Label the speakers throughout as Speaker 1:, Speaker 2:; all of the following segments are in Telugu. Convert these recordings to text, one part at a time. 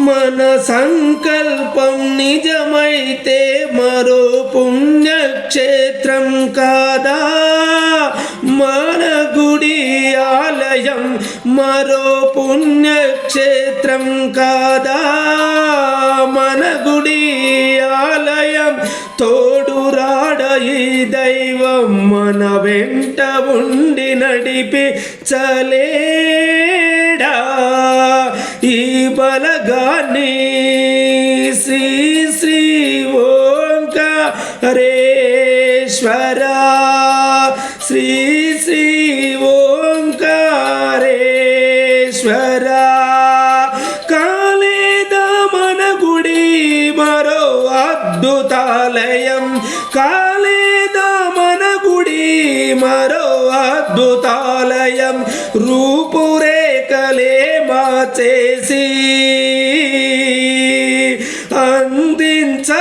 Speaker 1: మన సంకల్పం నిజమైతే మరో పుణ్యక్షేత్రం కాదా మన గుడి ఆలయం, మరో పుణ్యక్షేత్రం కాదా మన గుడి ఆలయం. తోడురాడ ఈ దైవం మన వెంట ఉండి నడిపి చలేడా ఈ బలగాన్ని. శ్రీ శ్రీ ఓంకారేశ్వర, శ్రీ శ్రీ ఓంకారేశ్వర. కాలేదా మన గుడి మరో అద్భుతాలయం, కాలేదా మన గుడి మరో అద్భుతాలయం. రూపురేఖలే మార్చేసి అందించలేమా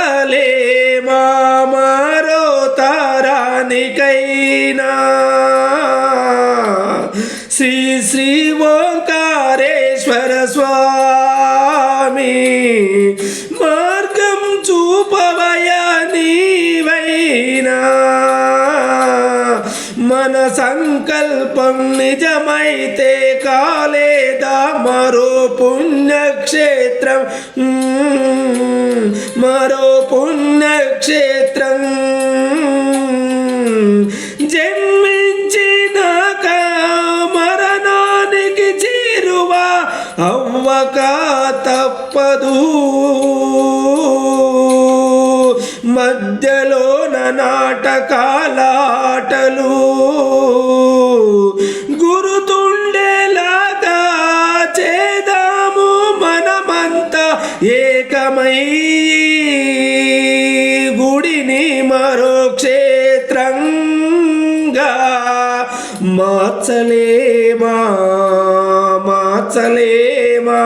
Speaker 1: మరో తరానికైనా. శ్రీ శ్రీ ఓంకారేశ్వర స్వామి మార్గం చూపవయా నీవైనా. మన సంకల్పం నిజమైతే కాలేదా మరో పుణ్యక్షేత్రం, మరో పుణ్యక్షేత్రం. జన్మించినాక మరణానికి చేరువా అవ్వక తప్పదు. మధ్యలోన నాటకాలాటలు గుర్తుండేలాగా చేద్దాము మనమంతా ఏకమై. గుడిని మరో క్షేత్రంగా మార్చలేమా మార్చలేమా.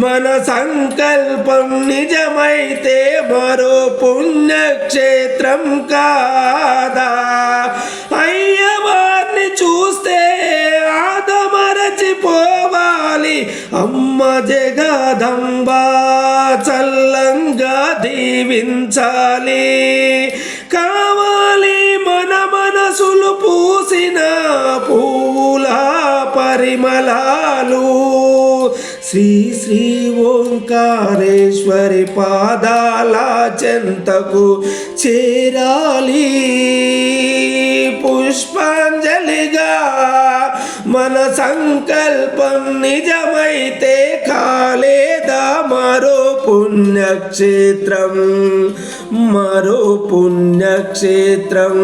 Speaker 1: మన సంకల్పం నిజమైతే మరో పుణ్యక్షేత్రం కాదా. అయ్యవారిని చూస్తే ఆదమరచిపోవాలి, అమ్మ జగదంబ చల్లంగా దీవించాలి. కావాలి మన మనసులు పూసిన పూల పరిమళాలు. శ్రీ శ్రీ ఓంకారేశ్వరి పాదాల చెంతకు చేరాలి పుష్పాంజలిగా. మన సంకల్పం నిజమైతే కాలేదా మరో పుణ్యక్షేత్రం, మరో పుణ్యక్షేత్రం.